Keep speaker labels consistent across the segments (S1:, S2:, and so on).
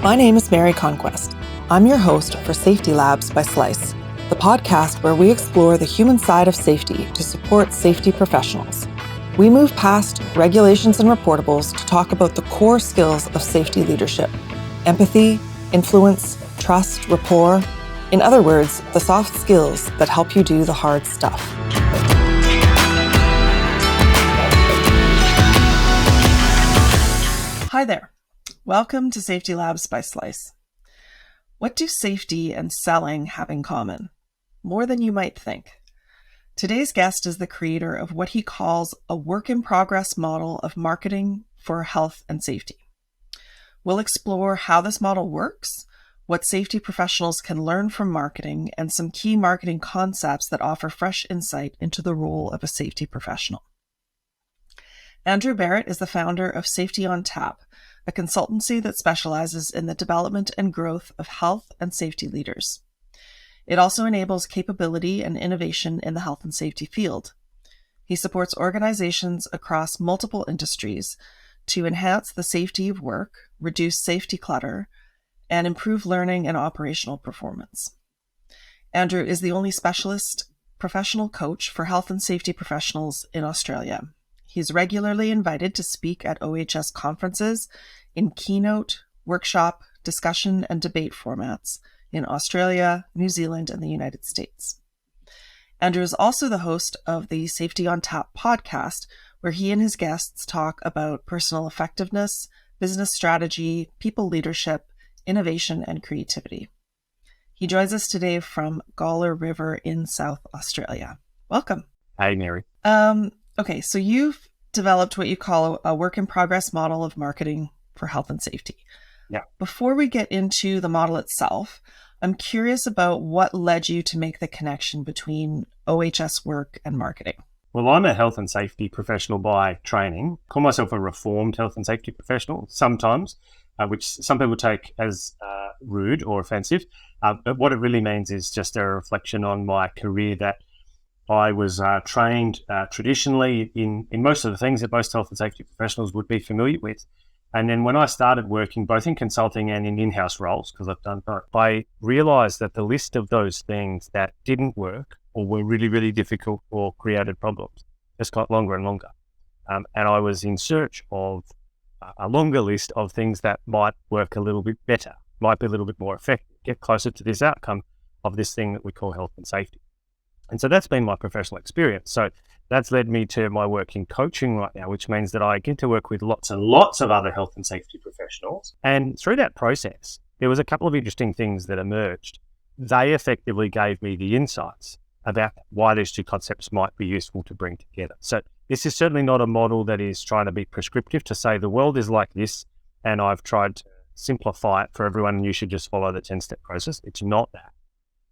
S1: My name is Mary Conquest. I'm your host for Safety Labs by Slice, the podcast where we explore the human side of safety to support safety professionals. We move past regulations and reportables to talk about the core skills of safety leadership: empathy, influence, trust, rapport. In other words, the soft skills that help you do the hard stuff. Hi there. Welcome to Safety Labs by Slice. What do safety and selling have in common? More than you might think. Today's guest is the creator of what he calls a work-in-progress model of marketing for health and safety. We'll explore how this model works, what safety professionals can learn from marketing, and some key marketing concepts that offer fresh insight into the role of a safety professional. Andrew Barrett is the founder of Safety on Tap, a consultancy that specializes in the development and growth of health and safety leaders. It also enables capability and innovation in the health and safety field. He supports organizations across multiple industries to enhance the safety of work, reduce safety clutter, and improve learning and operational performance. Andrew is the only specialist professional coach for health and safety professionals in Australia. He's regularly invited to speak at OHS conferences in keynote, workshop, discussion, and debate formats in Australia, New Zealand, and the United States. Andrew is also the host of the Safety on Tap podcast, where he and his guests talk about personal effectiveness, business strategy, people leadership, innovation, and creativity. He joins us today from Gawler River in South Australia. Welcome.
S2: Hey, Mary.
S1: Okay, so you've developed what you call a work-in-progress model of marketing for health and safety.
S2: Yeah.
S1: Before we get into the model itself, I'm curious about what led you to make the connection between OHS work and marketing.
S2: Well, I'm a health and safety professional by training. Call myself a reformed health and safety professional sometimes, which some people take as rude or offensive. But what it really means is just a reflection on my career, that I was trained traditionally in most of the things that most health and safety professionals would be familiar with. And then when I started working both in consulting and in in-house roles, because I've done both, I realized that the list of those things that didn't work or were really, really difficult or created problems just got longer and longer. And I was in search of a longer list of things that might work a little bit better, might be a little bit more effective, get closer to this outcome of this thing that we call health and safety. And so that's been my professional experience. So that's led me to my work in coaching right now, which means that I get to work with lots and lots of other health and safety professionals. And through that process, there was a couple of interesting things that emerged. They effectively gave me the insights about why these two concepts might be useful to bring together. So this is certainly not a model that is trying to be prescriptive to say the world is like this, and I've tried to simplify it for everyone and you should just follow the 10-step process. It's not that.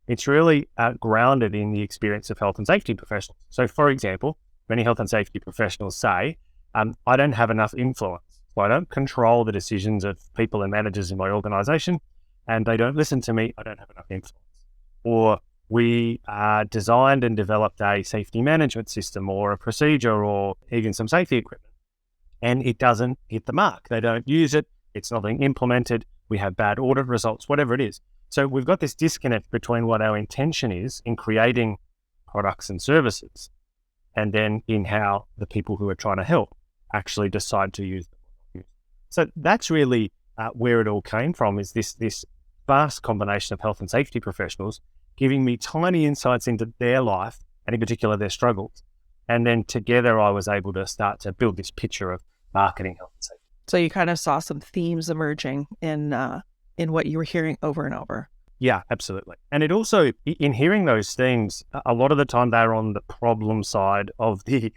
S2: It's really grounded in the experience of health and safety professionals. So, for example, many health and safety professionals say, I don't have enough influence. So I don't control the decisions of people and managers in my organization, and they don't listen to me. I don't have enough influence. Or we designed and developed a safety management system or a procedure or even some safety equipment, and it doesn't hit the mark. They don't use it. It's not being implemented. We have bad audit results, whatever it is. So we've got this disconnect between what our intention is in creating products and services and then in how the people who are trying to help actually decide to use them. So that's really where it all came from, is this vast combination of health and safety professionals giving me tiny insights into their life and in particular their struggles. And then together I was able to start to build this picture of marketing health and safety.
S1: So you kind of saw some themes emerging in what you were hearing over and over.
S2: Yeah, absolutely. And it also, in hearing those themes, a lot of the time they're on the problem side of the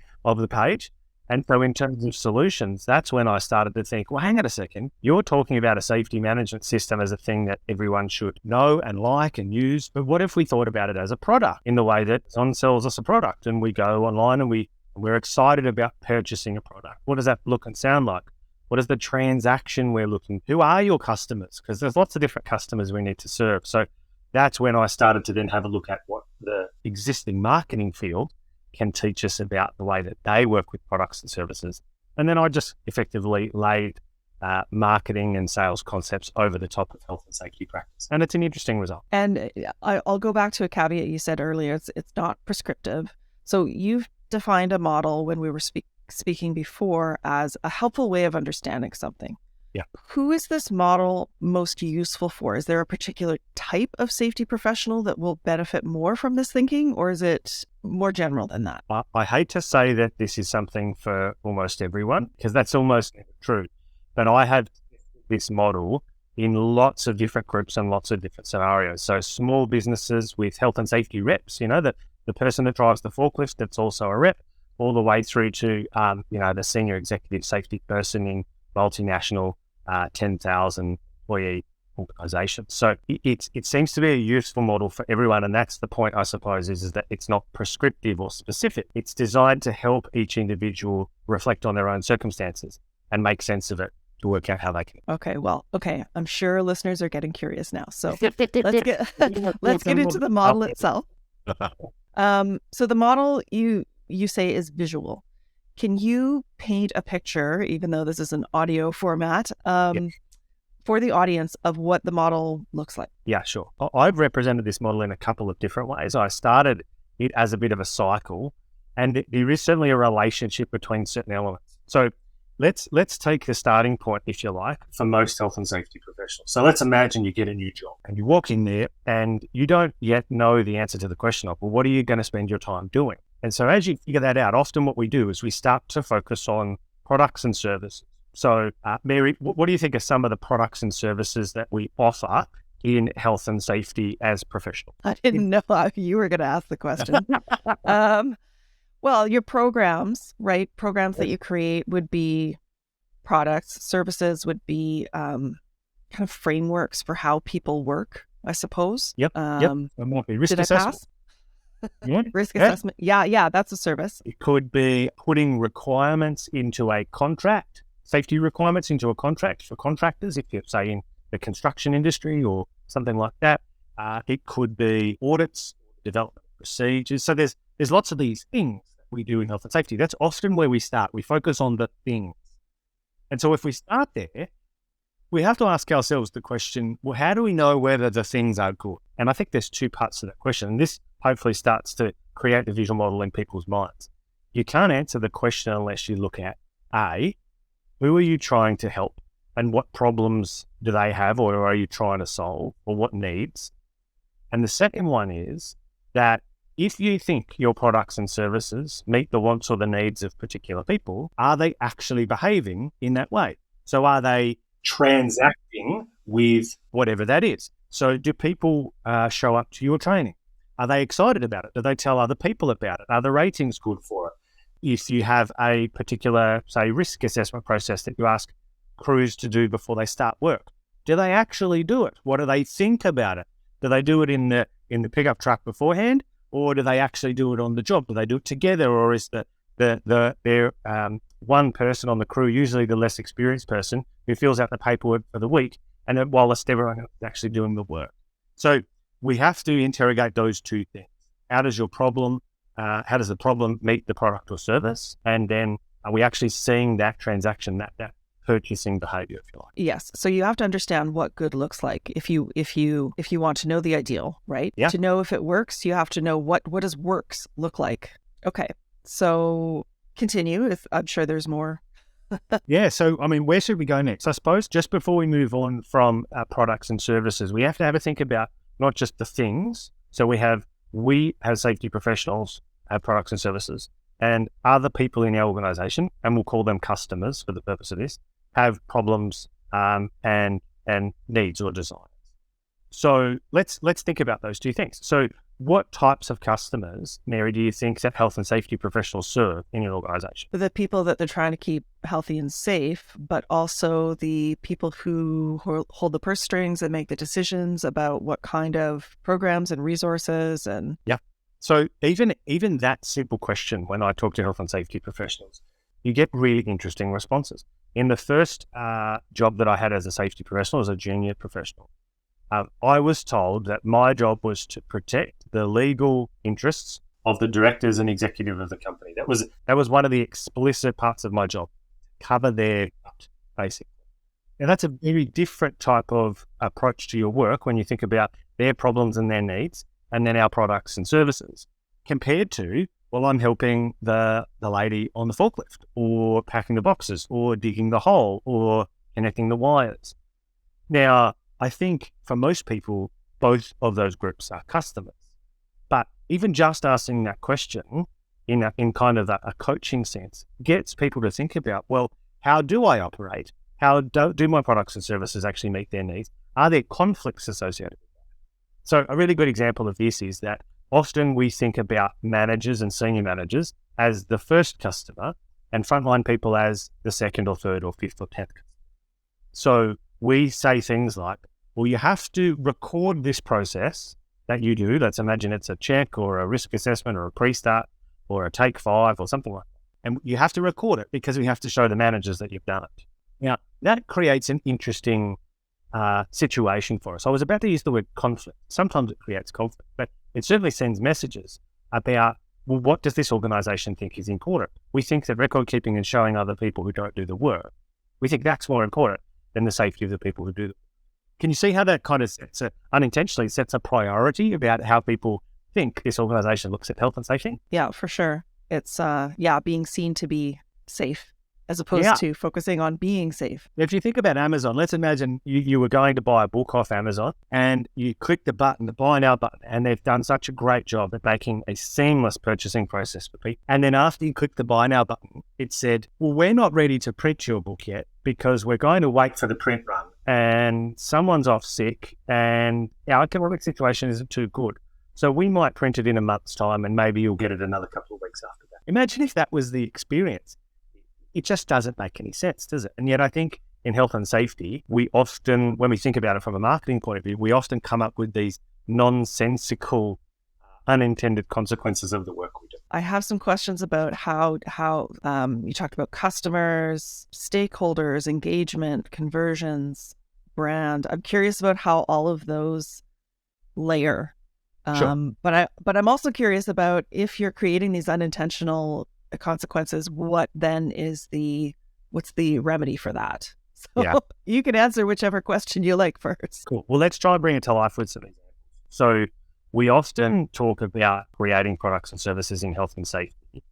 S2: page. And so in terms of solutions, that's when I started to think, well, hang on a second, you're talking about a safety management system as a thing that everyone should know and like and use. But what if we thought about it as a product in the way that someone sells us a product and we go online and we're excited about purchasing a product? What does that look and sound like? What is the transaction we're looking? Who are your customers? Because there's lots of different customers we need to serve. So that's when I started to then have a look at what the existing marketing field can teach us about the way that they work with products and services. And then I just effectively laid marketing and sales concepts over the top of health and safety practice. And it's an interesting result.
S1: And I'll go back to a caveat you said earlier. It's not prescriptive. So you've defined a model when we were speaking before as a helpful way of understanding something.
S2: Yeah.
S1: Who is this model most useful for? Is there a particular type of safety professional that will benefit more from this thinking, or is it more general than that?
S2: I hate to say that this is something for almost everyone, because that's almost never true. But I have this model in lots of different groups and lots of different scenarios. So small businesses with health and safety reps, that the person that drives the forklift, that's also a rep, all the way through to, the senior executive safety person in multinational 10,000 employee organizations. So it seems to be a useful model for everyone. And that's the point, I suppose, is that it's not prescriptive or specific. It's designed to help each individual reflect on their own circumstances and make sense of it to work out how they can.
S1: Okay. I'm sure listeners are getting curious now. So let's get into the model itself. So the model you say is visual. Can you paint a picture, even though this is an audio format, for the audience of what the model looks like?
S2: Yeah, sure. I've represented this model in a couple of different ways. I started it as a bit of a cycle, and there is certainly a relationship between certain elements. So let's take the starting point, if you like, for most health and safety professionals. So let's imagine you get a new job and you walk in there and you don't yet know the answer to the question of, well, what are you going to spend your time doing? And so as you figure that out, often what we do is we start to focus on products and services. So Mary, what do you think are some of the products and services that we offer in health and safety as professionals?
S1: I didn't know you were going to ask the question. Well, your programs, right? Programs that you create would be products. Services would be kind of frameworks for how people work, I suppose.
S2: Yep. It might be risk assessment.
S1: Risk assessment. Yeah, that's a service.
S2: It could be putting requirements into a contract, safety requirements into a contract for contractors, if you're, say, in the construction industry or something like that. It could be audits, development procedures. So there's lots of these things that we do in health and safety. That's often where we start. We focus on the things. And so if we start there, we have to ask ourselves the question, well, how do we know whether the things are good? And I think there's two parts to that question. And this hopefully starts to create the visual model in people's minds. You can't answer the question unless you look at A, who are you trying to help and what problems do they have or are you trying to solve or what needs? And the second one is that if you think your products and services meet the wants or the needs of particular people, are they actually behaving in that way? So are they transacting with whatever that is? So do people show up to your training? Are they excited about it? Do they tell other people about it? Are the ratings good for it? If you have a particular, say, risk assessment process that you ask crews to do before they start work, do they actually do it? What do they think about it? Do they do it in the pickup truck beforehand, or do they actually do it on the job? Do they do it together, or is there one person on the crew, usually the less experienced person, who fills out the paperwork for the week, and then whilst everyone else is actually doing the work? So we have to interrogate those two things. How does the problem meet the product or service? And then are we actually seeing that transaction, that purchasing behavior, if you like?
S1: Yes. So you have to understand what good looks like. If you want to know the ideal, right?
S2: Yeah.
S1: To know if it works, you have to know what does works look like. Okay. So continue. I'm sure there's more.
S2: Yeah. So, where should we go next? I suppose just before we move on from products and services, we have to have a think about not just the things. So we as safety professionals have products and services, and other people in our organization, and we'll call them customers for the purpose of this, have problems and needs or desires. So let's think about those two things. So what types of customers, Mary, do you think that health and safety professionals serve in your organization?
S1: The people that they're trying to keep healthy and safe, but also the people who hold the purse strings and make the decisions about what kind of programs and resources and...
S2: Yeah. So even that simple question, when I talk to health and safety professionals, you get really interesting responses. In the first job that I had as a safety professional, as a junior professional, I was told that my job was to protect the legal interests of the directors and executive of the company. That was one of the explicit parts of my job, cover their butt, basically. Now, that's a very different type of approach to your work when you think about their problems and their needs, and then our products and services, compared to, well, I'm helping the lady on the forklift, or packing the boxes, or digging the hole, or connecting the wires. Now, I think for most people, both of those groups are customers. But even just asking that question in kind of a coaching sense gets people to think about, well, how do I operate? How do my products and services actually meet their needs? Are there conflicts associated with that? So a really good example of this is that often we think about managers and senior managers as the first customer and frontline people as the second or third or fifth or 10th customer. So we say things like, well, you have to record this process that you do. Let's imagine it's a check or a risk assessment or a pre-start or a take 5 or something like that. And you have to record it because we have to show the managers that you've done it. Now, that creates an interesting situation for us. I was about to use the word conflict. Sometimes it creates conflict, but it certainly sends messages about, well, what does this organization think is important? We think that record keeping and showing other people who don't do the work, we think that's more important than the safety of the people who do the work. Can you see how that kind of unintentionally sets a priority about how people think this organization looks at health and safety?
S1: Yeah, for sure. It's, being seen to be safe as opposed to focusing on being safe.
S2: If you think about Amazon, let's imagine you were going to buy a book off Amazon and you click the button, the buy now button, and they've done such a great job at making a seamless purchasing process for people. And then after you click the buy now button, it said, well, we're not ready to print your book yet because we're going to wait for the print run and someone's off sick and our economic situation isn't too good. So we might print it in a month's time and maybe you'll get it another couple of weeks after that. Imagine if that was the experience. It just doesn't make any sense, does it? And yet I think in health and safety, we often, when we think about it from a marketing point of view, we often come up with these nonsensical, unintended consequences of the work we do.
S1: I have some questions about how you talked about customers, stakeholders, engagement, conversions, brand. I'm curious about how all of those layer.
S2: Sure.
S1: But I'm also curious about if you're creating these unintentional consequences, what's the remedy for that? So you can answer whichever question you like first.
S2: Cool. Well, let's try and bring it to life with some examples. So we often talk about creating products and services in health and safety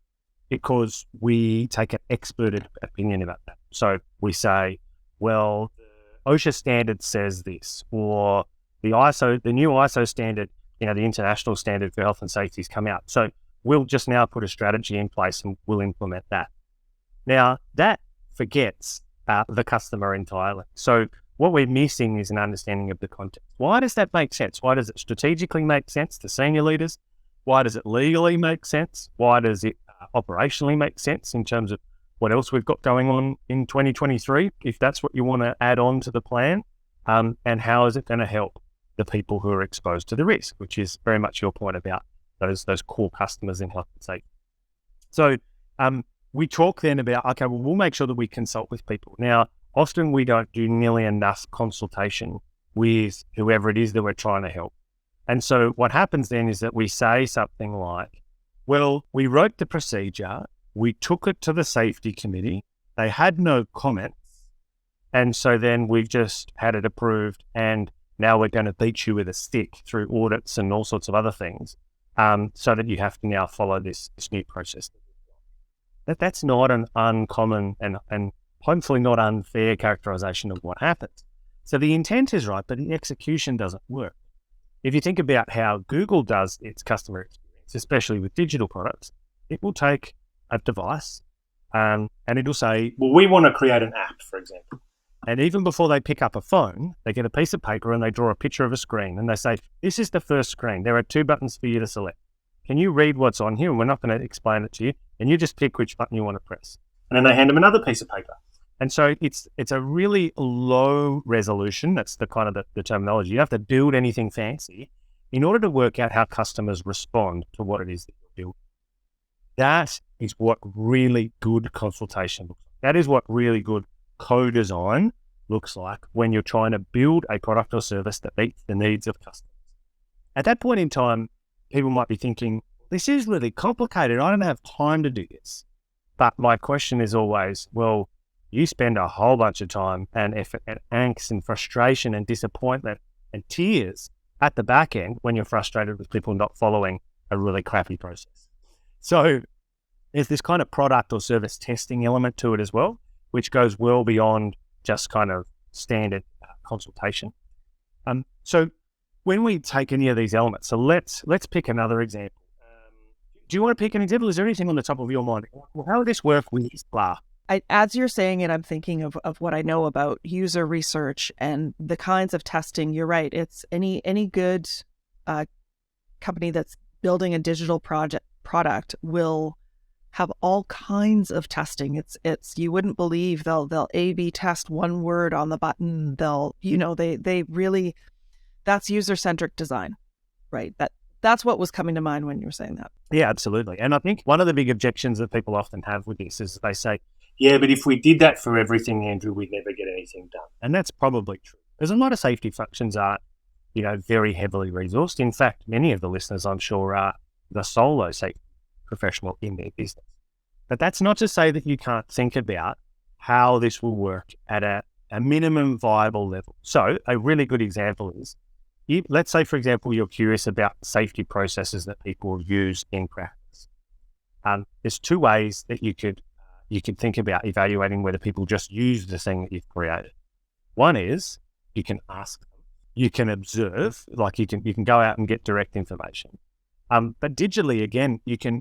S2: because we take an expert opinion about that. So we say, well, the OSHA standard says this, or the new ISO standard, the international standard for health and safety has come out. So we'll just now put a strategy in place and we'll implement that. Now, that forgets the customer entirely. So what we're missing is an understanding of the context. Why does that make sense? Why does it strategically make sense to senior leaders? Why does it legally make sense? Why does it operationally make sense in terms of what else we've got going on in 2023, if that's what you want to add on to the plan? And how is it going to help the people who are exposed to the risk, which is very much your point about those core customers in health and safety. So we talk then about, okay, well, we'll make sure that we consult with people. Now, often we don't do nearly enough consultation with whoever it is that we're trying to help. And so what happens then is that we say something like, well, we wrote the procedure, we took it to the safety committee, they had no comments, and so then we've just had it approved and now we're going to beat you with a stick through audits and all sorts of other things. So that you have to now follow this new process. That's not an uncommon and hopefully not unfair characterization of what happens. So the intent is right, but the execution doesn't work. If you think about how Google does its customer experience, especially with digital products, it will take a device and it'll say, well, we want to create an app, for example. And even before they pick up a phone, they get a piece of paper and they draw a picture of a screen and they say, this is the first screen. There are 2 buttons for you to select. Can you read what's on here? And we're not going to explain it to you. And you just pick which button you want to press. And then they hand them another piece of paper. And so it's a really low resolution. That's the kind of the terminology. You don't have to build anything fancy in order to work out how customers respond to what it is that you're building. That is what really good consultation looks like. That is what really good co-design looks like when you're trying to build a product or service that meets the needs of customers. At that point in time, people might be thinking, this is really complicated. I don't have time to do this. But my question is always, well, you spend a whole bunch of time and effort and angst and frustration and disappointment and tears at the back end when you're frustrated with people not following a really crappy process. So there's this kind of product or service testing element to it as well, which goes well beyond just kind of standard consultation. So when we take any of these elements, so let's pick another example. Do you want to pick an example? Is there anything on the top of your mind? Well, how would this work with blah?
S1: As you're saying it, I'm thinking of what I know about user research and the kinds of testing. You're right. It's any good company that's building a digital product will have all kinds of testing. It's you wouldn't believe they'll A/B test one word on the button. They really, that's user-centric design, right? That's what was coming to mind when you were saying that.
S2: Yeah, absolutely. And I think one of the big objections that people often have with this is they say, yeah, but if we did that for everything, Andrew, we'd never get anything done. And that's probably true. Because a lot of safety functions are, very heavily resourced. In fact, many of the listeners, I'm sure, are the solo safety professional in their business. But that's not to say that you can't think about how this will work at a minimum viable level. So a really good example is, let's say, for example, you're curious about safety processes that people use in practice. There's two ways that you could think about evaluating whether people just use the thing that you've created. One is you can ask them, you can observe, like you can go out and get direct information. But digitally, again,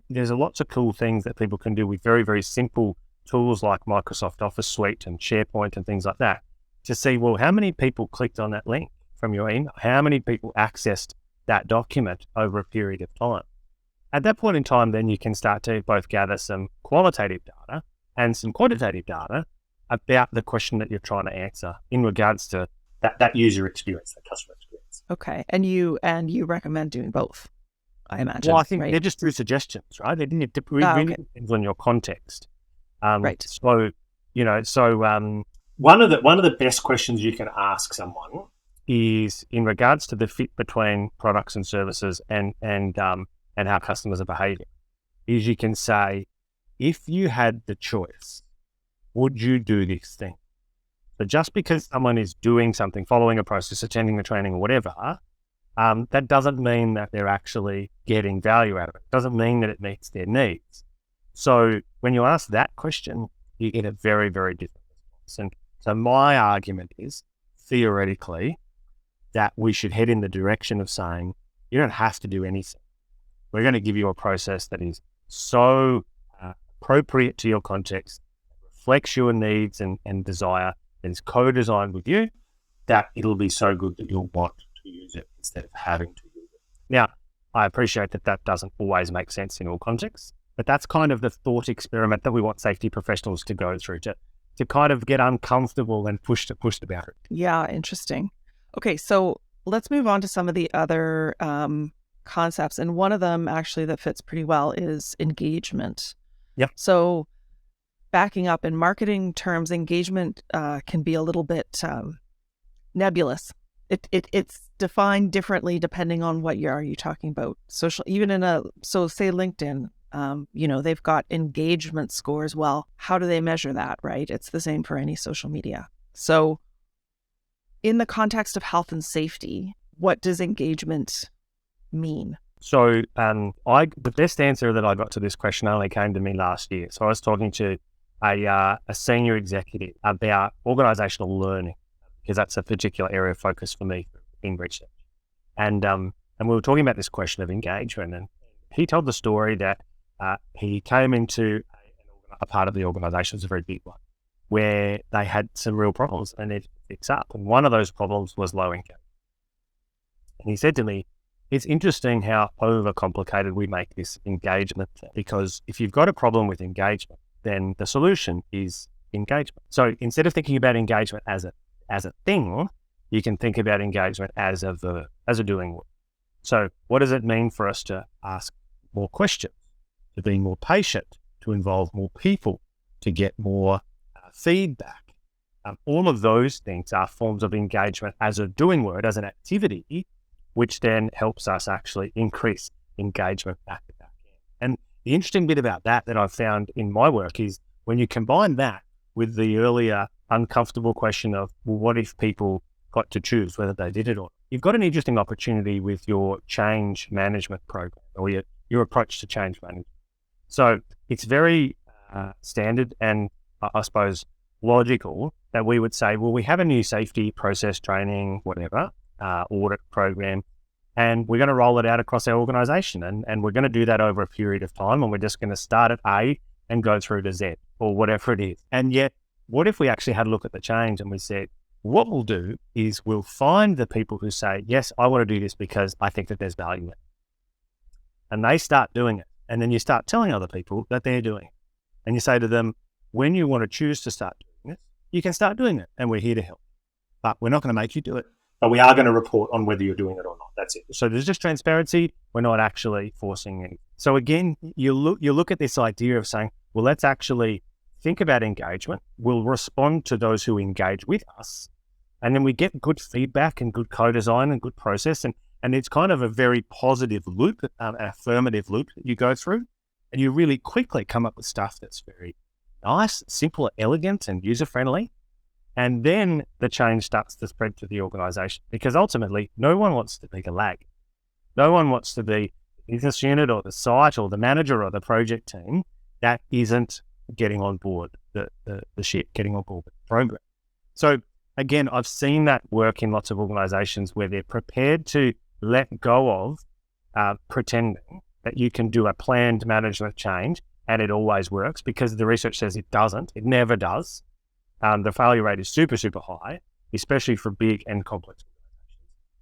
S2: there's lots of cool things that people can do with very, very simple tools like Microsoft Office Suite and SharePoint and things like that to see, well, how many people clicked on that link from your email? How many people accessed that document over a period of time? At that point in time, then you can start to both gather some qualitative data and some quantitative data about the question that you're trying to answer in regards to that user experience, that customer experience.
S1: Okay. And you recommend doing both, I imagine.
S2: Well, I think
S1: right?
S2: they're just through suggestions, right? It really depends on your context.
S1: Right.
S2: So, one of the best questions you can ask someone is in regards to the fit between products and services and how customers are behaving, is you can say, if you had the choice, would you do this thing? So just because someone is doing something, following a process, attending the training or whatever, that doesn't mean that they're actually getting value out of it. It doesn't mean that it meets their needs. So when you ask that question, you get a very, very different response. And so my argument is, theoretically, that we should head in the direction of saying, you don't have to do anything. We're going to give you a process that is so appropriate to your context, reflects your needs and desire, and is co-designed with you, that it'll be so good that you'll want to use it instead of having to use it. Now, I appreciate that doesn't always make sense in all contexts, but that's kind of the thought experiment that we want safety professionals to go through, to kind of get uncomfortable and push the boundary.
S1: Yeah, interesting. Okay, so let's move on to some of the other concepts. And one of them actually that fits pretty well is engagement.
S2: Yep.
S1: So backing up, in marketing terms, engagement can be a little bit nebulous. It's defined differently depending on what are you talking about. Social, even so say LinkedIn, they've got engagement scores. Well, how do they measure that, right? It's the same for any social media. So in the context of health and safety, what does engagement mean?
S2: So the best answer that I got to this question only came to me last year. So I was talking to a senior executive about organizational learning, because that's a particular area of focus for me in research. And we were talking about this question of engagement, and he told the story that he came into a part of the organization, it's a very big one, where they had some real problems and they needed to fix up. And one of those problems was low income. And he said to me, it's interesting how overcomplicated we make this engagement, because if you've got a problem with engagement, then the solution is engagement. So instead of thinking about engagement as a thing, you can think about engagement as a verb, as a doing word. So what does it mean for us to ask more questions, to be more patient, to involve more people, to get more feedback? All of those things are forms of engagement as a doing word, as an activity, which then helps us actually increase engagement back to back. And the interesting bit about that I've found in my work is when you combine that with the earlier uncomfortable question of, well, what if people got to choose whether they did it or not? You've got an interesting opportunity with your change management program or your approach to change management. So it's very standard and I suppose logical that we would say, well, we have a new safety process training, whatever, audit program, and we're going to roll it out across our organization. And we're going to do that over a period of time. And we're just going to start at A and go through to Z or whatever it is. And yet, what if we actually had a look at the change and we said, what we'll do is we'll find the people who say, yes, I want to do this because I think that there's value in it. And they start doing it. And then you start telling other people that they're doing it. And you say to them, when you want to choose to start doing it, you can start doing it. And we're here to help. But we're not going to make you do it. But we are going to report on whether you're doing it or not. That's it. So there's just transparency. We're not actually forcing anything. So again, you look at this idea of saying, well, let's actually think about engagement. We'll respond to those who engage with us. And then we get good feedback and good co-design and good process. And it's kind of a very positive loop, an affirmative loop that you go through. And you really quickly come up with stuff that's very nice, simple, elegant, and user-friendly. And then the change starts to spread to the organization because ultimately no one wants to be the lag. No one wants to be the business unit or the site or the manager or the project team that isn't getting on board the ship, getting on board with the program. So again, I've seen that work in lots of organizations where they're prepared to let go of pretending that you can do a planned management change and it always works, because the research says it doesn't. It never does. The failure rate is super, super high, especially for big and complex organizations.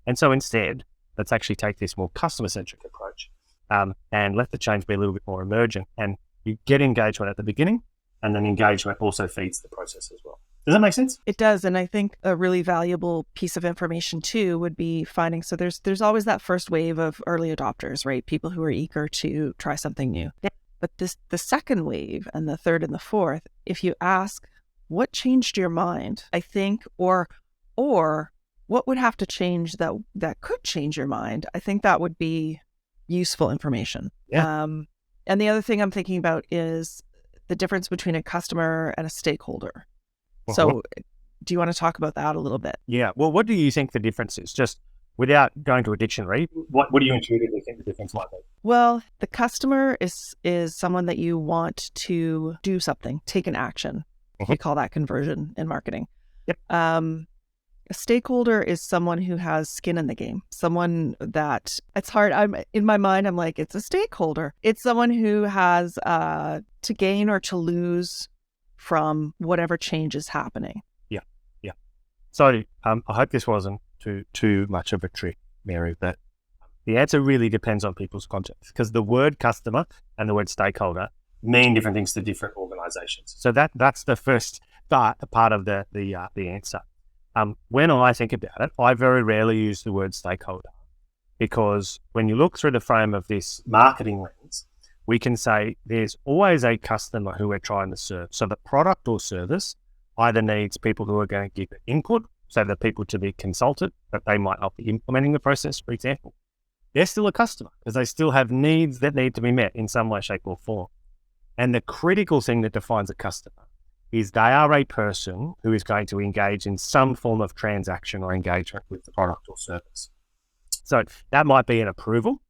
S2: And so instead, let's actually take this more customer-centric approach and let the change be a little bit more emergent. And you get engagement at the beginning, and then engagement also feeds the process as well. Does that make sense?
S1: It does. And I think a really valuable piece of information too would be finding, so there's always that first wave of early adopters, right? People who are eager to try something new. Yeah. But the second wave and the third and the fourth, if you ask, what changed your mind? I think, or what would have to change that could change your mind? I think that would be useful information.
S2: Yeah.
S1: And the other thing I'm thinking about is the difference between a customer and a stakeholder. Uh-huh. So do you want to talk about that a little bit?
S2: Yeah. Well, what do you think the difference is? Just without going to a dictionary, what do you intuitively think the difference might be?
S1: Well, the customer is someone that you want to do something, take an action. We call that conversion in marketing.
S2: Yep.
S1: A stakeholder is someone who has skin in the game, someone that it's hard. In my mind, I'm like, it's a stakeholder. It's someone who has to gain or to lose from whatever change is happening.
S2: Yeah. So I hope this wasn't too much of a trick, Mary, but the answer really depends on people's context, because the word customer and the word stakeholder mean different things to different organizations. So that's the first part of the answer. When I think about it, I very rarely use the word stakeholder, because when you look through the frame of this marketing lens, we can say there's always a customer who we're trying to serve. So the product or service either needs people who are going to give it input, so the people to be consulted, but they might not be implementing the process, for example. They're still a customer because they still have needs that need to be met in some way, shape or form. And the critical thing that defines a customer is they are a person who is going to engage in some form of transaction or engagement with the product or service. So that might be an approval,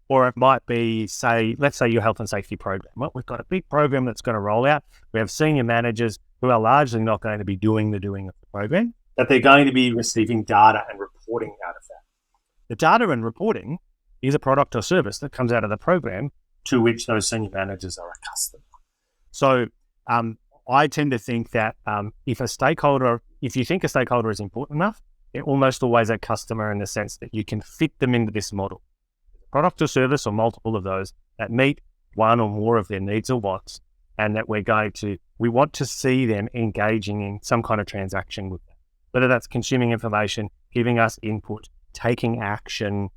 S2: or it might be, let's say your health and safety program. Well, we've got a big program that's going to roll out. We have senior managers who are largely not going to be doing the program, but they're going to be receiving data and reporting out of that. The data and reporting is a product or service that comes out of the program to which those senior managers are accustomed. So I tend to think that if you think a stakeholder is important enough, they're almost always a customer in the sense that you can fit them into this model. Product or service or multiple of those that meet one or more of their needs or wants, and that we want to see them engaging in some kind of transaction with them. Whether that's consuming information, giving us input, taking action,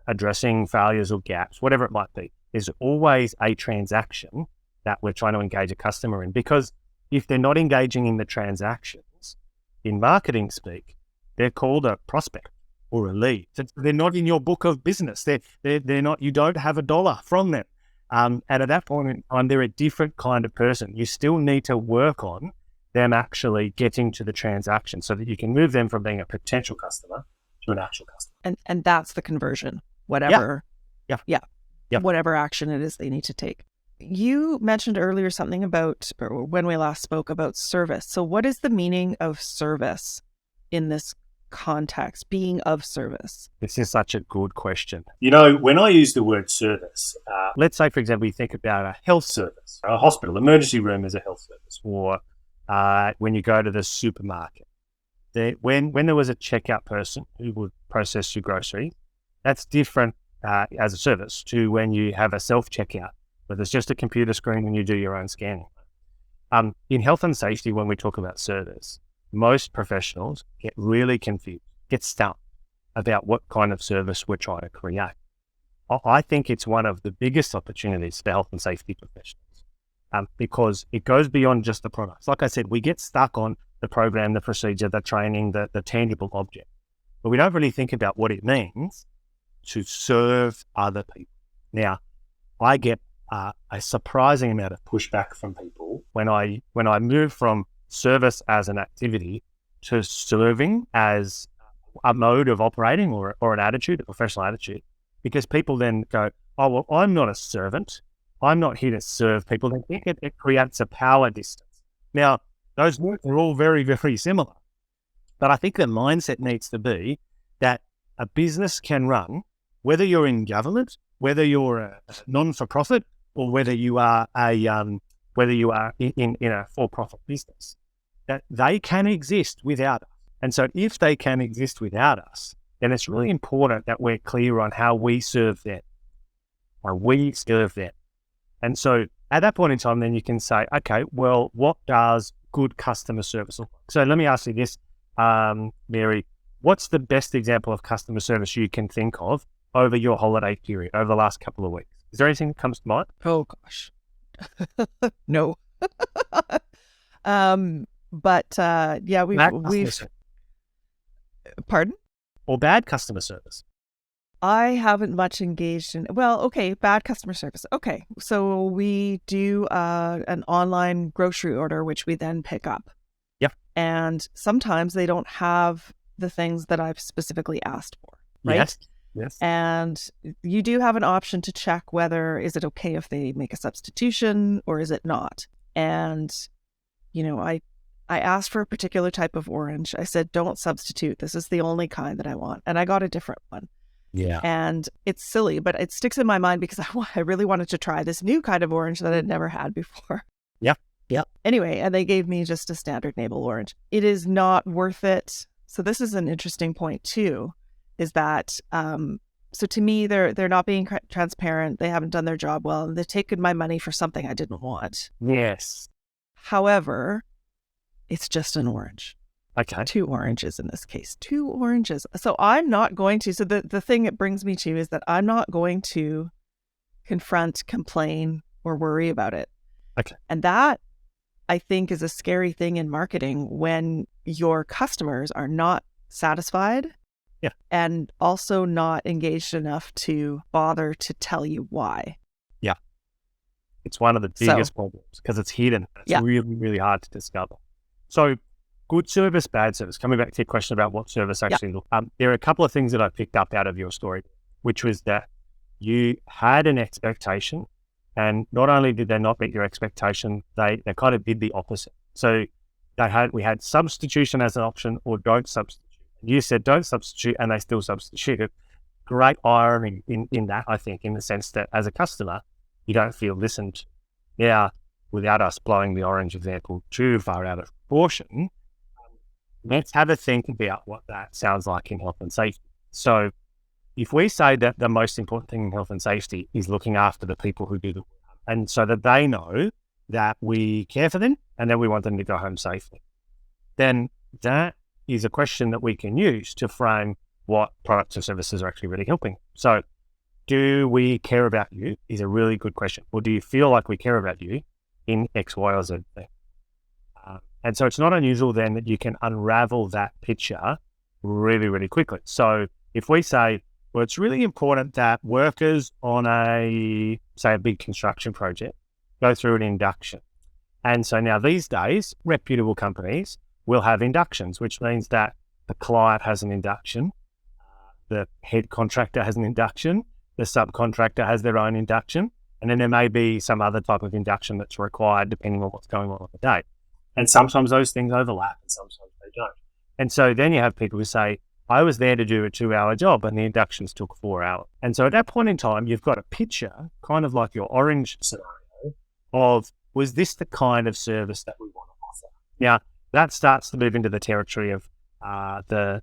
S2: addressing failures or gaps, whatever it might be. There's always a transaction that we're trying to engage a customer in, because if they're not engaging in the transactions, in marketing speak, they're called a prospect or a lead. So they're not in your book of business. They're not. You don't have $1 from them. And at that point in time, they're a different kind of person. You still need to work on them actually getting to the transaction so that you can move them from being a potential customer to an actual customer.
S1: And that's the conversion, whatever.
S2: Yeah.
S1: Whatever action it is they need to take. You mentioned earlier something about, or when we last spoke, about service. So what is the meaning of service in this context, being of service?
S2: This is such a good question. You know, when I use the word service, let's say, for example, you think about a health service, a hospital, emergency room is a health service, or when you go to the supermarket. When there was a checkout person who would process your grocery, that's different as a service to when you have a self-checkout, where there's just a computer screen and you do your own scanning. In health and safety, when we talk about service, most professionals get really confused, get stuck about what kind of service we're trying to create. I think it's one of the biggest opportunities for health and safety professionals because it goes beyond just the products. Like I said, we get stuck on the program, the procedure, the training, the tangible object, but we don't really think about what it means to serve other people. Now, I get a surprising amount of pushback from people when I move from service as an activity to serving as a mode of operating or an attitude, a professional attitude, because people then go, oh, well, I'm not a servant. I'm not here to serve people. They think it creates a power distance. Now, those words are all very, very similar, but I think the mindset needs to be that a business can run, whether you're in government, whether you're a non-for-profit, or whether you are in a for-profit business, that they can exist without us. And so if they can exist without us, then it's really important that we're clear on how we serve them, or we serve them. And so at that point in time, then you can say, okay, well, what does good customer service look like? So let me ask you this, Mary, what's the best example of customer service you can think of over your holiday period, over the last couple of weeks? Is there anything that comes to mind?
S1: Oh, gosh. No. Yeah, we've pardon?
S2: Or bad customer service?
S1: I haven't much engaged in, bad customer service. Okay. So we do an online grocery order, which we then pick up.
S2: Yep.
S1: And sometimes they don't have the things that I've specifically asked for, right?
S2: Yes.
S1: And you do have an option to check whether, is it okay if they make a substitution or is it not? And, I asked for a particular type of orange. I said, don't substitute. This is the only kind that I want. And I got a different one.
S2: Yeah.
S1: And it's silly, but it sticks in my mind because I really wanted to try this new kind of orange that I'd never had before.
S2: Yep.
S1: Anyway, and they gave me just a standard navel orange. It is not worth it. So this is an interesting point too, is that, so to me, they're not being transparent. They haven't done their job well. And they've taken my money for something I didn't want.
S2: Yes.
S1: However, it's just an orange.
S2: Okay.
S1: 2 oranges in this case. 2 oranges. So I'm not going to, so the thing it brings me to is that I'm not going to confront, complain, or worry about it.
S2: Okay.
S1: And that, I think, is a scary thing in marketing when your customers are not satisfied.
S2: Yeah.
S1: And also not engaged enough to bother to tell you why.
S2: Yeah. It's one of the biggest problems because it's hidden. It's really, really hard to discover. So good service, bad service. Coming back to your question about what service actually looks. There are a couple of things that I picked up out of your story, which was that you had an expectation, and not only did they not meet your expectation, they kind of did the opposite. So we had substitution as an option or don't substitute. You said don't substitute, and they still substituted. Great irony in that, I think, in the sense that as a customer, you don't feel listened to. Now, without us blowing the orange example too far out of proportion, let's have a think about what that sounds like in health and safety. So if we say that the most important thing in health and safety is looking after the people who do the work, and so that they know that we care for them and that we want them to go home safely, then that is a question that we can use to frame what products or services are actually really helping. So do we care about you is a really good question. Or do you feel like we care about you in X, Y, or Z thing? And so it's not unusual then that you can unravel that picture really, really quickly. So if we say, Well, it's really important that workers on a big construction project go through an induction. And so now these days, reputable companies will have inductions, which means that the client has an induction, the head contractor has an induction, the subcontractor has their own induction, and then there may be some other type of induction that's required depending on what's going on the day. And sometimes those things overlap and sometimes they don't. And so then you have people who say, I was there to do a 2-hour job and the inductions took 4 hours. And so at that point in time, you've got a picture, kind of like your orange scenario, of was this the kind of service that we want to offer? Now, that starts to move into the territory of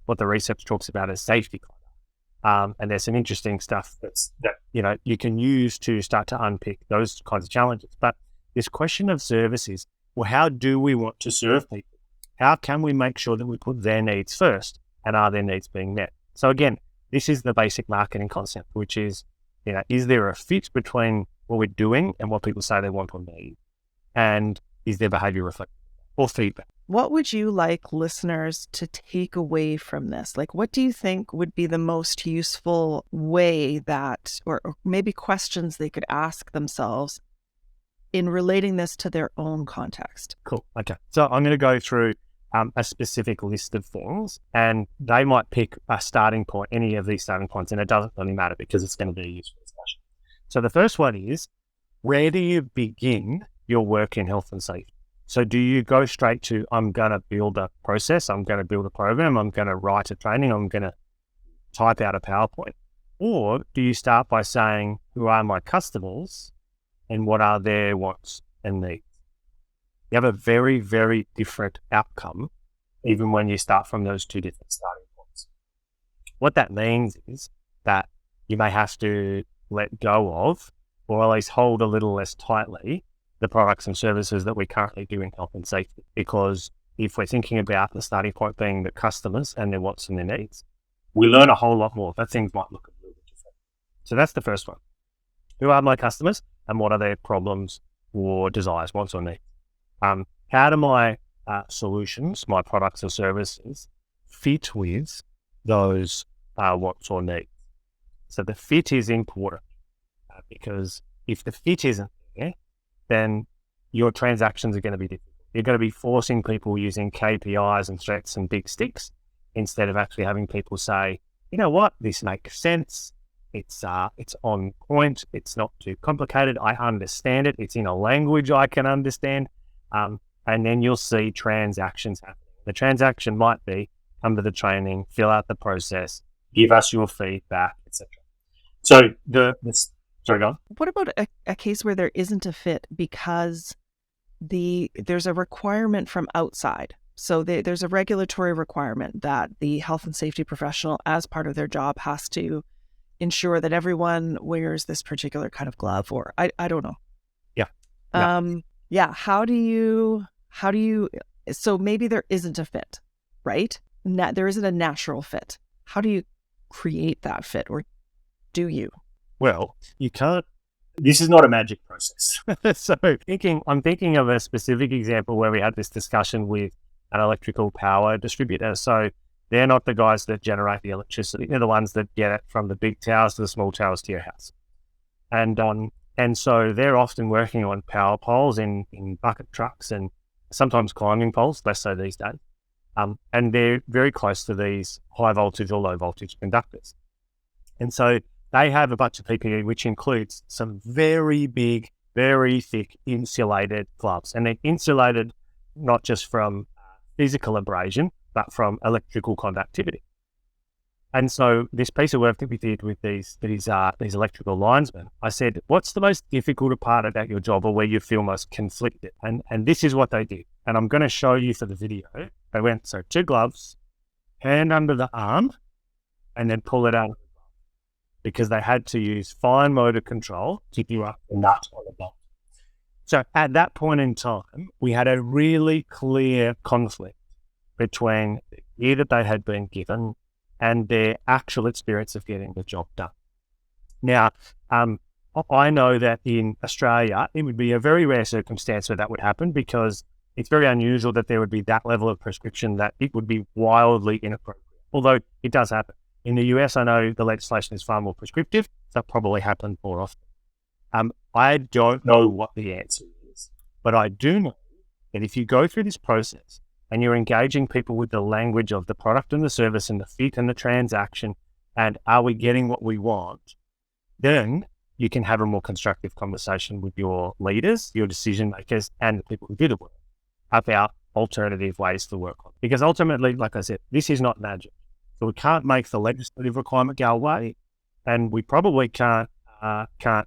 S2: what the research talks about as safety clutter. And there's some interesting stuff that you can use to start to unpick those kinds of challenges. But this question of service is, well, how do we want to serve people? How can we make sure that we put their needs first? And are their needs being met? So again, this is the basic marketing concept, which is, is there a fit between what we're doing and what people say they want or need? And is their behavior reflected or feedback?
S1: What would you like listeners to take away from this? Like, what do you think would be the most useful way that, or maybe questions they could ask themselves in relating this to their own context?
S2: Cool. Okay. So I'm going to go through a specific list of things, and they might pick a starting point, any of these starting points, and it doesn't really matter because it's going to be a useful discussion. So the first one is, where do you begin your work in health and safety? So do you go straight to, I'm going to build a process, I'm going to build a program, I'm going to write a training, I'm going to type out a PowerPoint? Or do you start by saying, who are my customers and what are their wants and needs? You have a very, very different outcome, even when you start from those two different starting points. What that means is that you may have to let go of, or at least hold a little less tightly, the products and services that we currently do in health and safety. Because if we're thinking about the starting point being the customers and their wants and their needs, we learn a whole lot more, but things might look a little bit different. So that's the first one. Who are my customers and what are their problems or desires, wants or needs? How do my solutions, my products or services fit with those wants or needs? So the fit is important because if the fit isn't there, then your transactions are going to be difficult. You're going to be forcing people using KPIs and threats and big sticks instead of actually having people say, you know what, this makes sense. It's on point. It's not too complicated. I understand it. It's in a language I can understand. And then you'll see transactions happening. The transaction might be come to the training, fill out the process, give us your feedback, etc. So sorry, go on.
S1: What about a case where there isn't a fit because there's a requirement from outside? So there's a regulatory requirement that the health and safety professional, as part of their job, has to ensure that everyone wears this particular kind of glove, or I don't know.
S2: Yeah.
S1: How do you, so maybe there isn't a fit, right? There isn't a natural fit. How do you create that fit, or do you?
S2: Well, you can't. This is not a magic process. So I'm thinking of a specific example where we had this discussion with an electrical power distributor. So they're not the guys that generate the electricity. They're the ones that get it from the big towers to the small towers to your house. And so they're often working on power poles in bucket trucks and sometimes climbing poles, less so these days. And they're very close to these high voltage or low voltage conductors. And so they have a bunch of PPE, which includes some very big, very thick insulated gloves. And they're insulated not just from physical abrasion, but from electrical conductivity. And so this piece of work that we did with these electrical linesmen, I said, what's the most difficult part about your job, or where you feel most conflicted? And this is what they did. And I'm going to show you for the video. They went, so 2 gloves, hand under the arm, and then pull it out, because they had to use fine motor control to do up the nut on the bolt. So at that point in time, we had a really clear conflict between the gear that they had been given and their actual experience of getting the job done. Now, I know that in Australia, it would be a very rare circumstance where that would happen, because it's very unusual that there would be that level of prescription, that it would be wildly inappropriate, although it does happen. In the US, I know the legislation is far more prescriptive. That probably happens more often. I don't know what the answer is, but I do know that if you go through this process and you're engaging people with the language of the product and the service and the fit and the transaction, and are we getting what we want, then you can have a more constructive conversation with your leaders, your decision makers, and the people who do the work about alternative ways to work on. Because ultimately, like I said, this is not magic. So we can't make the legislative requirement go away, and we probably can't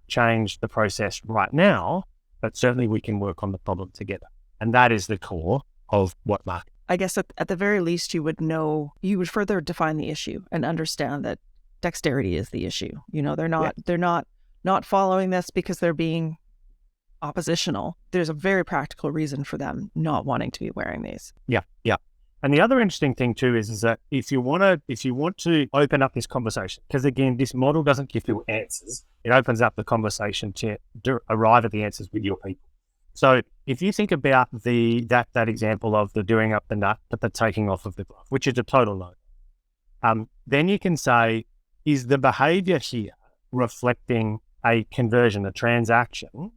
S2: change the process right now, but certainly we can work on the problem together. And that is the core of what marketing.
S1: I guess at the very least, you would further define the issue and understand that dexterity is the issue. They're not following this because they're being oppositional. There's a very practical reason for them not wanting to be wearing these.
S2: Yeah. And the other interesting thing too is that if you want to open up this conversation, because again, this model doesn't give you answers, it opens up the conversation to arrive at the answers with your people. So if you think about that example of the doing up the nut, but the taking off of the glove, which is a total no, then you can say, is the behavior here reflecting a conversion, a transaction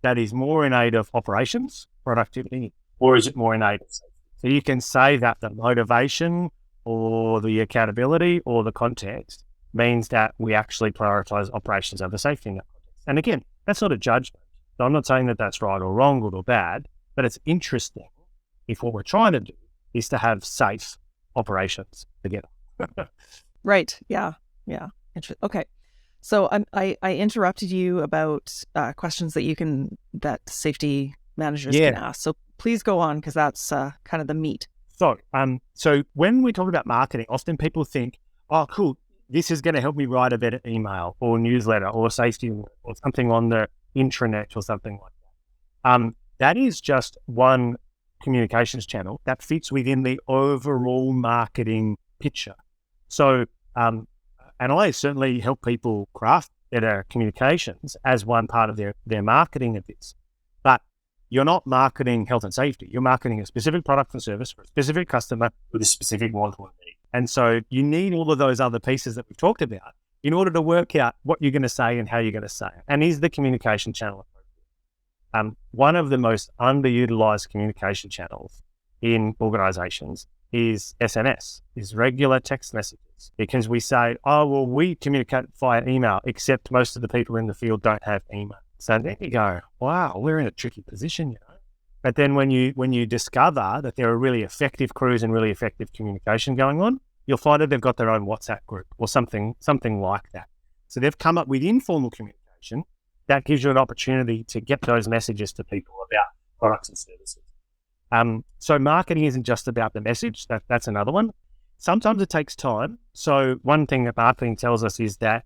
S2: that is more in aid of operations, productivity, or is it more in aid of safety? So you can say that the motivation or the accountability or the context means that we actually prioritize operations over safety in that context. And again, that's not a judgment. So I'm not saying that that's right or wrong, good or bad, but it's interesting if what we're trying to do is to have safe operations together.
S1: Right. Yeah. Okay. So I interrupted you about questions that safety managers can ask. So please go on, because that's kind of the meat.
S2: So when we talk about marketing, often people think, oh, cool, this is going to help me write a better email or newsletter or safety or something on the intranet or something like that. That is just one communications channel that fits within the overall marketing picture. So, and I certainly help people craft better communications as one part of their marketing of this. But you're not marketing health and safety. You're marketing a specific product and service for a specific customer with a specific want or need. And so you need all of those other pieces that we've talked about in order to work out what you're going to say and how you're going to say it. And is the communication channel appropriate? One of the most underutilized communication channels in organizations is SNS, is regular text messages, because we say, oh, well, we communicate via email, except most of the people in the field don't have email. So there you go. Wow, we're in a tricky position, But then when you discover that there are really effective crews and really effective communication going on, you'll find that they've got their own WhatsApp group or something like that. So they've come up with informal communication that gives you an opportunity to get those messages to people about products and services. So marketing isn't just about the message. That's another one. Sometimes it takes time. So one thing that marketing tells us is that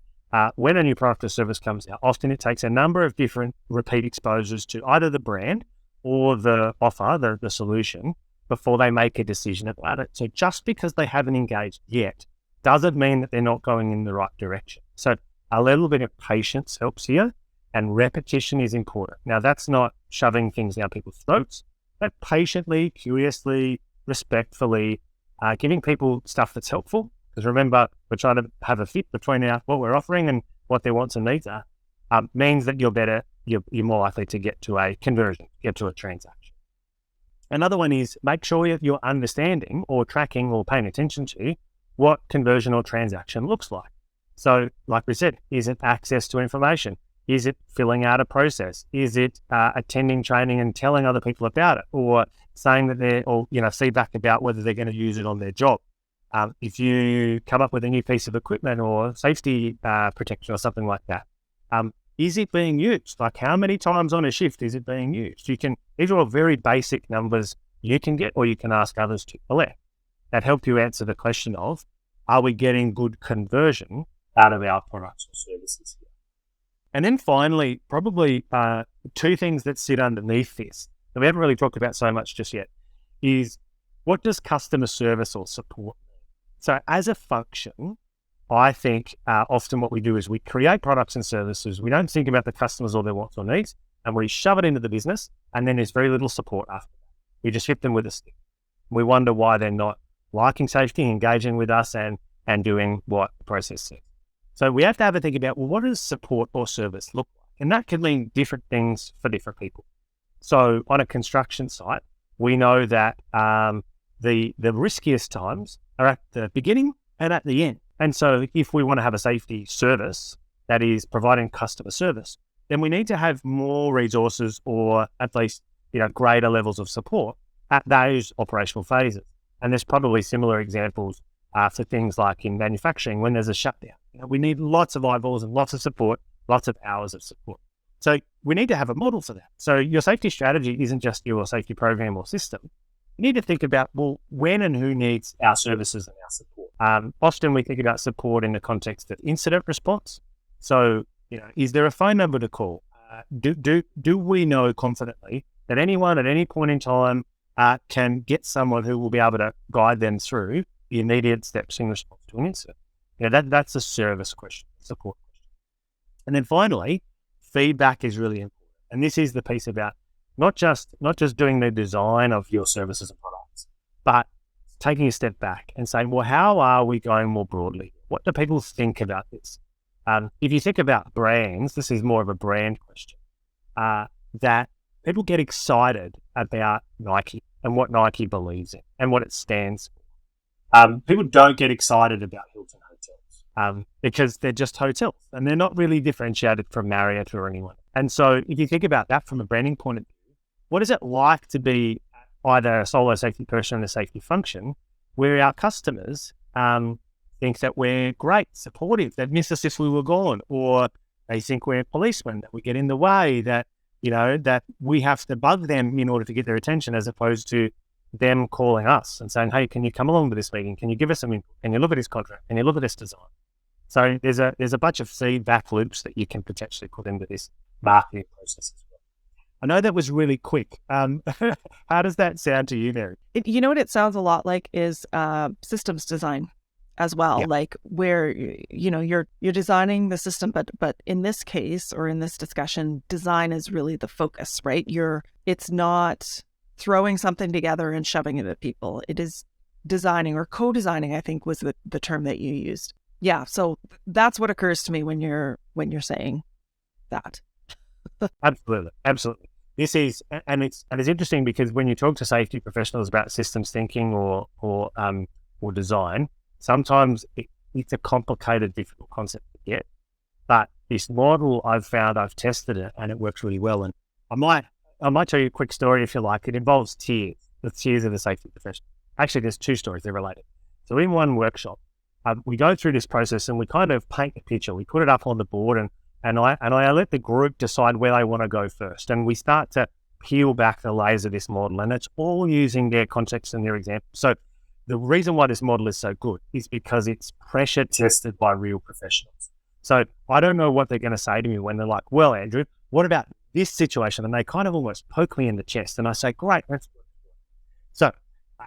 S2: when a new product or service comes out, often it takes a number of different repeat exposures to either the brand or the offer, the solution, before they make a decision about it. So just because they haven't engaged yet doesn't mean that they're not going in the right direction. So a little bit of patience helps here, and repetition is important. Now, that's not shoving things down people's throats, but patiently, curiously, respectfully, giving people stuff that's helpful. Because remember, we're trying to have a fit between what we're offering and what their wants and needs are, means that you're more likely to get to a conversion, get to a transaction. Another one is make sure that you're understanding or tracking or paying attention to what conversion or transaction looks like. So like we said, is it access to information? Is it filling out a process? Is it attending training and telling other people about it, or saying that feedback about whether they're going to use it on their job? If you come up with a new piece of equipment or safety protection or something like that, is it being used? Like how many times on a shift is it being used? These are all very basic numbers you can get or you can ask others to collect that help you answer the question of, are we getting good conversion out of our products or services here? And then finally, probably two things that sit underneath this that we haven't really talked about so much just yet is, what does customer service or support mean? So as a function, I think often what we do is we create products and services. We don't think about the customers or their wants or needs, and we shove it into the business, and then there's very little support after that. We just hit them with a stick. We wonder why they're not liking safety, engaging with us, and and doing what the process says. So we have to have a think about, well, what does support or service look like? And that can mean different things for different people. So on a construction site, we know that the riskiest times are at the beginning and at the end. And so if we want to have a safety service that is providing customer service, then we need to have more resources, or at least, greater levels of support at those operational phases. And there's probably similar examples for things like in manufacturing when there's a shutdown. We need lots of eyeballs and lots of support, lots of hours of support. So we need to have a model for that. So your safety strategy isn't just your safety program or system. You need to think about, well, when and who needs our services and our support. Often we think about support in the context of incident response. So, is there a phone number to call? Do we know confidently that anyone at any point in time can get someone who will be able to guide them through the immediate steps in response to an incident? That's a service question, support question. And then finally, feedback is really important. And this is the piece about not just doing the design of your services and products, but taking a step back and saying, well, how are we going more broadly? What do people think about this? If you think about brands, this is more of a brand question, that people get excited about Nike and what Nike believes in and what it stands for. People don't get excited about Hilton Hotels because they're just hotels and they're not really differentiated from Marriott or anyone. And so if you think about that from a branding point of view, what is it like to be either a solo safety person in a safety function where our customers think that we're great, supportive, they'd miss us if we were gone, or they think we're policemen, that we get in the way, that that we have to bug them in order to get their attention, as opposed to them calling us and saying, hey, can you come along to this meeting? Can you give us some input? Can you look at this contract? Can you look at this design? So there's a bunch of feedback loops that you can potentially put into this marketing process as well. I know that was really quick. How does that sound to you, Mary?
S1: What it sounds a lot like is systems design as well. Yeah. Like where, you're designing the system, but in this case, or in this discussion, design is really the focus, right? It's not throwing something together and shoving it at people. It is designing, or co-designing, I think was the term that you used. Yeah. So that's what occurs to me when you're saying that.
S2: Absolutely. This is, and it's interesting because when you talk to safety professionals about systems thinking or design, sometimes it's a complicated, difficult concept to get. But this model, I've tested it and it works really well. And I might tell you a quick story if you like. It involves tiers, the tiers of the safety professional. Actually, there's two stories, they're related. So in one workshop, we go through this process and we kind of paint a picture. We put it up on the board and I let the group decide where they want to go first. And we start to peel back the layers of this model, and it's all using their context and their example. So the reason why this model is so good is because it's pressure tested by real professionals. So I don't know what they're going to say to me when they're like, well, Andrew, what about this situation? And they kind of almost poke me in the chest. And I say, great, let's work. So,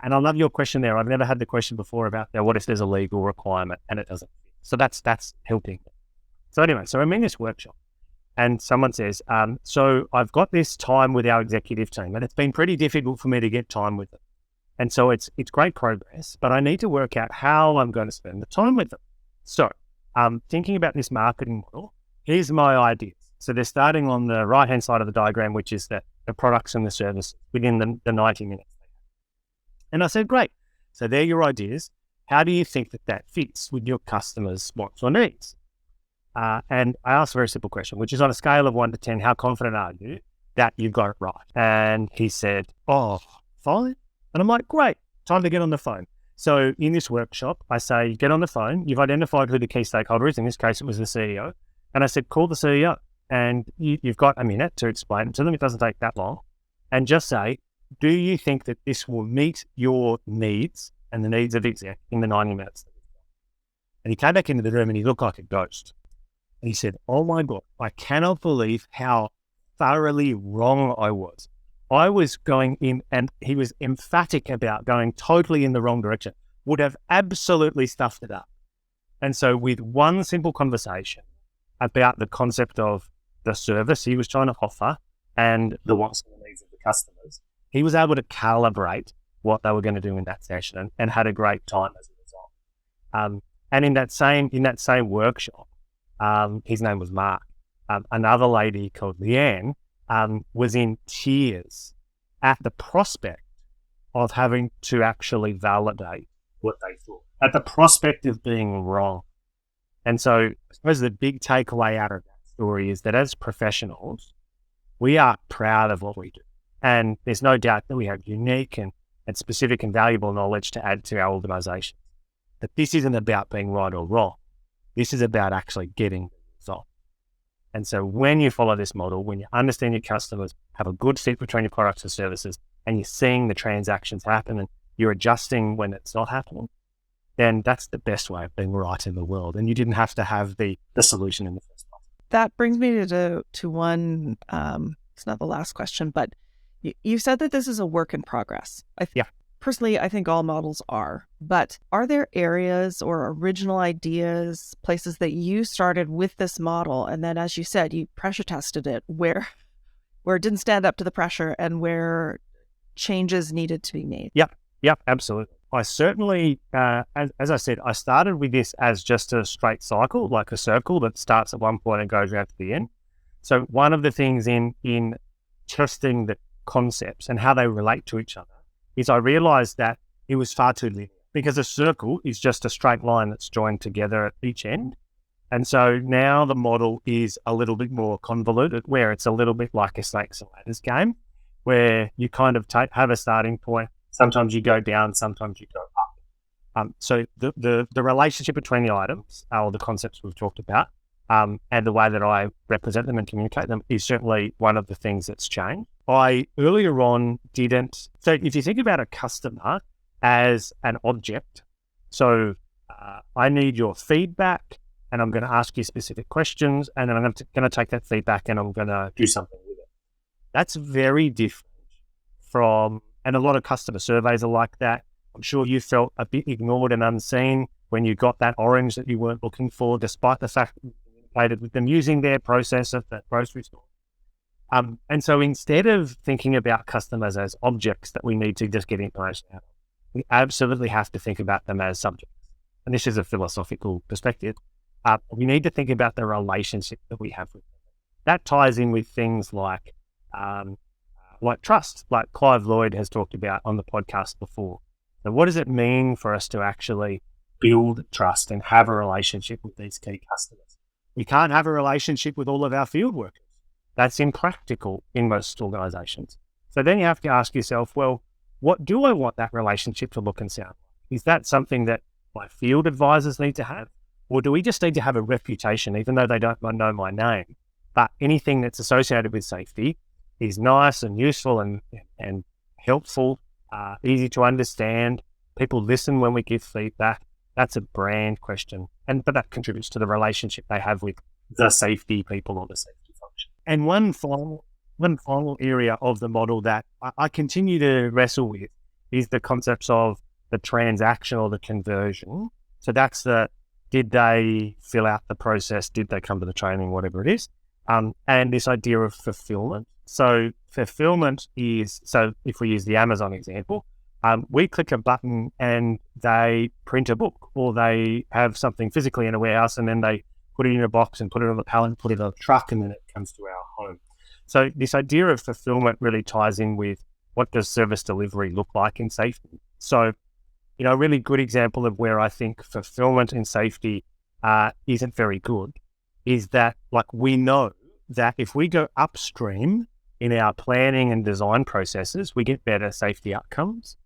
S2: and I love your question there. I've never had the question before about what if there's a legal requirement and it doesn't fit. So that's helping. So anyway, so I'm in this workshop and someone says, so I've got this time with our executive team and it's been pretty difficult for me to get time with them. And so it's great progress, but I need to work out how I'm going to spend the time with them. So thinking about this marketing model, here's my ideas. So they're starting on the right-hand side of the diagram, which is the products and the services within the 90 minutes. And I said, great. So they're your ideas. How do you think that fits with your customers' wants or needs? And I asked a very simple question, which is on a scale of 1 to 10, how confident are you that you've got it right? And he said, 5. And I'm like, great, time to get on the phone. So in this workshop, I say, get on the phone. You've identified who the key stakeholder is. In this case, it was the CEO. And I said, call the CEO. And you've got a minute to explain it to them. It doesn't take that long. And just say, do you think that this will meet your needs and the needs of the exec in the 90 minutes? And he came back into the room and he looked like a ghost. And he said, oh my God, I cannot believe how thoroughly wrong I was. I was going in, and he was emphatic about going totally in the wrong direction, would have absolutely stuffed it up. And so with one simple conversation about the concept of the service he was trying to offer and the wants and needs of the customers, he was able to calibrate what they were going to do in that session and had a great time as a result. And in that same workshop, his name was Mark. Another lady called Leanne was in tears at the prospect of having to actually validate what they thought, at the prospect of being wrong. And so I suppose the big takeaway out of that story is that as professionals, we are proud of what we do. And there's no doubt that we have unique and specific and valuable knowledge to add to our organization. But this isn't about being right or wrong. This is about actually getting the result. And so when you follow this model, when you understand your customers, have a good fit between your products and services, and you're seeing the transactions happen and you're adjusting when it's not happening, then that's the best way of being right in the world. And you didn't have to have the solution in the first place.
S1: That brings me to one, it's not the last question, but you said that this is a work in progress.
S2: Yeah.
S1: Personally, I think all models are, but are there areas or original ideas, places that you started with this model, and then, as you said, you pressure tested it, where it didn't stand up to the pressure and where changes needed to be made?
S2: Yep, absolutely. I certainly, as I said, I started with this as just a straight cycle, like a circle that starts at one point and goes out to the end. So one of the things in testing the concepts and how they relate to each other is I realized that it was far too linear, because a circle is just a straight line that's joined together at each end. And so now the model is a little bit more convoluted, where it's a little bit like a snakes and ladders game, where you kind of have a starting point. Sometimes you go down, sometimes you go up. So the relationship between the items, or the concepts we've talked about, and the way that I represent them and communicate them is certainly one of the things that's changed. I earlier on didn't. So if you think about a customer as an object, so I need your feedback, and I'm going to ask you specific questions, and then I'm going to take that feedback and I'm going to do something with it. That's very different from, and a lot of customer surveys are like that. I'm sure you felt a bit ignored and unseen when you got that orange that you weren't looking for, despite the fact that you communicated with them using their process at that grocery store. And so instead of thinking about customers as objects that we need to just get information out of, we absolutely have to think about them as subjects. And this is a philosophical perspective. We need to think about the relationship that we have with them. That ties in with things like trust, like Clive Lloyd has talked about on the podcast before. So what does it mean for us to actually build trust and have a relationship with these key customers? We can't have a relationship with all of our field workers. That's impractical in most organizations. So then you have to ask yourself, well, what do I want that relationship to look and sound like? Is that something that my field advisors need to have? Or do we just need to have a reputation, even though they don't know my name? But anything that's associated with safety is nice and useful and helpful, easy to understand. People listen when we give feedback. That's a brand question. But that contributes to the relationship they have with the safety people or the safety function. And one final area of the model that I continue to wrestle with is the concepts of the transaction or the conversion. So that's did they fill out the process? Did they come to the training? Whatever it is. And this idea of fulfillment. So fulfillment is, so if we use the Amazon example, we click a button and they print a book, or they have something physically in a warehouse and then they put it in a box and put it on the pallet, put it on a truck, and then it comes to our home. So this idea of fulfillment really ties in with what does service delivery look like in safety. So, a really good example of where I think fulfillment in safety isn't very good is that, we know that if we go upstream in our planning and design processes, we get better safety outcomes.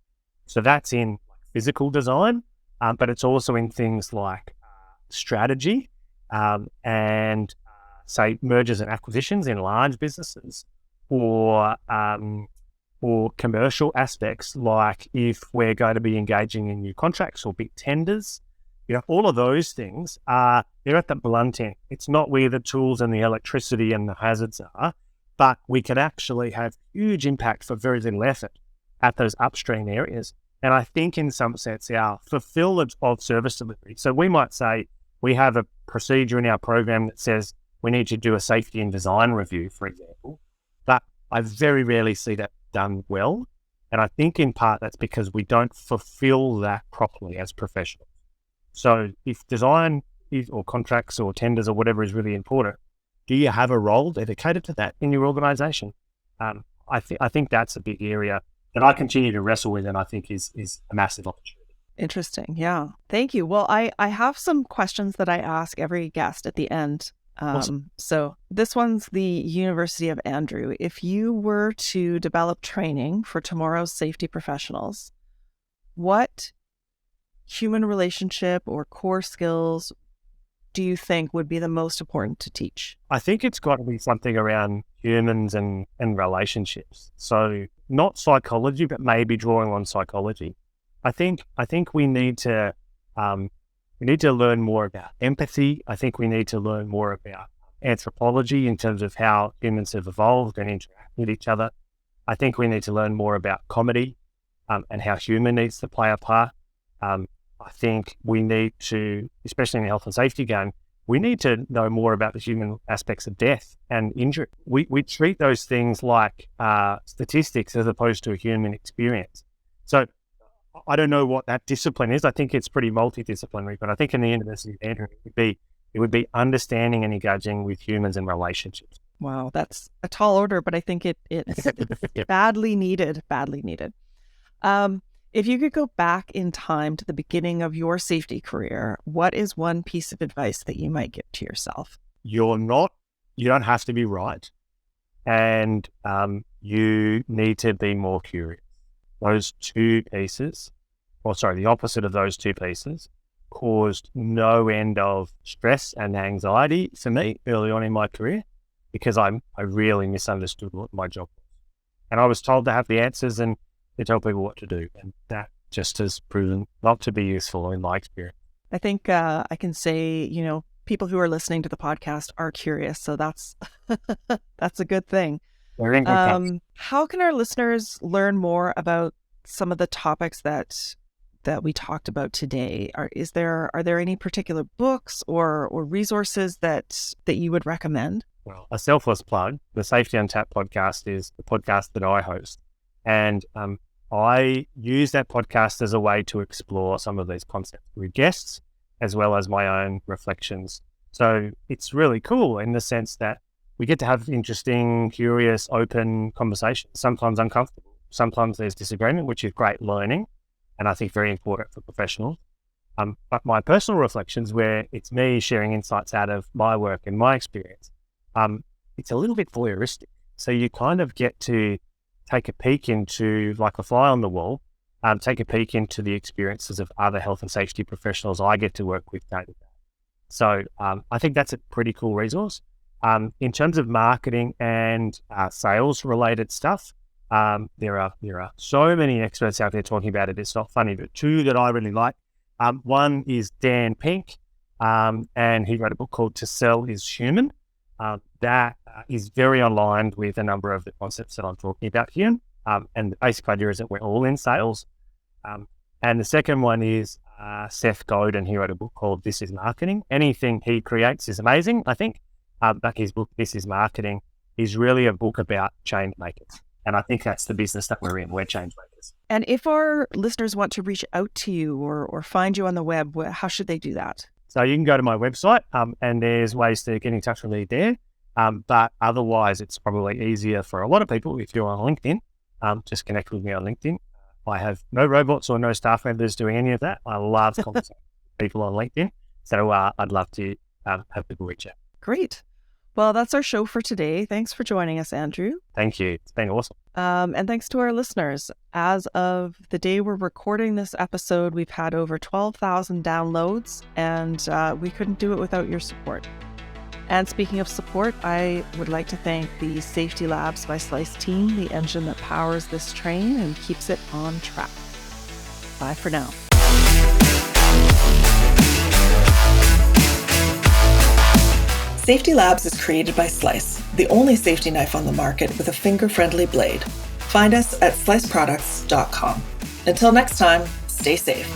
S2: So that's in physical design, but it's also in things like strategy and say mergers and acquisitions in large businesses, or commercial aspects, like if we're going to be engaging in new contracts or big tenders. All of those things they're at the blunt end. It's not where the tools and the electricity and the hazards are, but we can actually have huge impact for very little effort at those upstream areas. And I think in some sense, our fulfillment of service delivery. So we might say we have a procedure in our program that says we need to do a safety and design review, for example, but I very rarely see that done well. And I think in part that's because we don't fulfill that properly as professionals. So if design or contracts or tenders or whatever is really important, do you have a role dedicated to that in your organization? I think that's a big area that I continue to wrestle with, and I think is a massive opportunity.
S1: Interesting. Yeah. Thank you. Well, I have some questions that I ask every guest at the end.
S2: Awesome.
S1: So this one's the University of Andrew. If you were to develop training for tomorrow's safety professionals, what human relationship or core skills do you think would be the most important to teach?
S2: I think it's got to be something around humans and relationships. So not psychology, but maybe drawing on psychology. I think we need to learn more about empathy. I think we need to learn more about anthropology in terms of how humans have evolved and interact with each other. I think we need to learn more about comedy and how humor needs to play a part. I think we need to, especially in the health and safety game, we need to know more about the human aspects of death and injury. We treat those things like statistics as opposed to a human experience. So I don't know what that discipline is. I think it's pretty multidisciplinary, but I think in the University of Andrew, it would be understanding and engaging with humans and relationships.
S1: Wow, that's a tall order, but I think it's badly needed. If you could go back in time to the beginning of your safety career, what is one piece of advice that you might give to yourself?
S2: You don't have to be right. And you need to be more curious. Those two pieces, the opposite of those two pieces, caused no end of stress and anxiety for me early on in my career because I really misunderstood what my job was. And I was told to have the answers and to tell people what to do. And that just has proven not to be useful in my experience.
S1: I think I can say, people who are listening to the podcast are curious. So that's a good thing. How can our listeners learn more about some of the topics that we talked about today? Are there any particular books or resources that you would recommend?
S2: Well, a selfless plug, the Safety Untapped podcast is the podcast that I host. And I use that podcast as a way to explore some of these concepts with guests, as well as my own reflections. So it's really cool in the sense that we get to have interesting, curious, open conversations, sometimes uncomfortable. Sometimes there's disagreement, which is great learning, and I think very important for professionals. But my personal reflections, where it's me sharing insights out of my work and my experience, it's a little bit voyeuristic. So you kind of get to take a peek into, like a fly on the wall, take a peek into the experiences of other health and safety professionals I get to work with day to day. So I think that's a pretty cool resource. In terms of marketing and sales related stuff, there are so many experts out there talking about it. It's not funny, but two that I really like. One is Dan Pink, and he wrote a book called To Sell is Human. That is very aligned with a number of the concepts that I'm talking about here. And the basic idea is that we're all in sales. And the second one is Seth Godin. He wrote a book called This is Marketing. Anything he creates is amazing, I think. But his book, This is Marketing, is really a book about change makers. And I think that's the business that we're in. We're change makers.
S1: And if our listeners want to reach out to you or find you on the web, how should they do that?
S2: So you can go to my website and there's ways to get in touch with me there. But otherwise, it's probably easier for a lot of people if you're on LinkedIn. Just connect with me on LinkedIn. I have no robots or no staff members doing any of that. I love conversating with people on LinkedIn. So I'd love to have people reach out.
S1: Great. Well, that's our show for today. Thanks for joining us, Andrew.
S2: Thank you. It's been awesome.
S1: And thanks to our listeners. As of the day we're recording this episode, we've had over 12,000 downloads, and we couldn't do it without your support. And speaking of support, I would like to thank the Safety Labs by Slice team, the engine that powers this train and keeps it on track. Bye for now. Safety Labs is created by Slice, the only safety knife on the market with a finger-friendly blade. Find us at sliceproducts.com. Until next time, stay safe.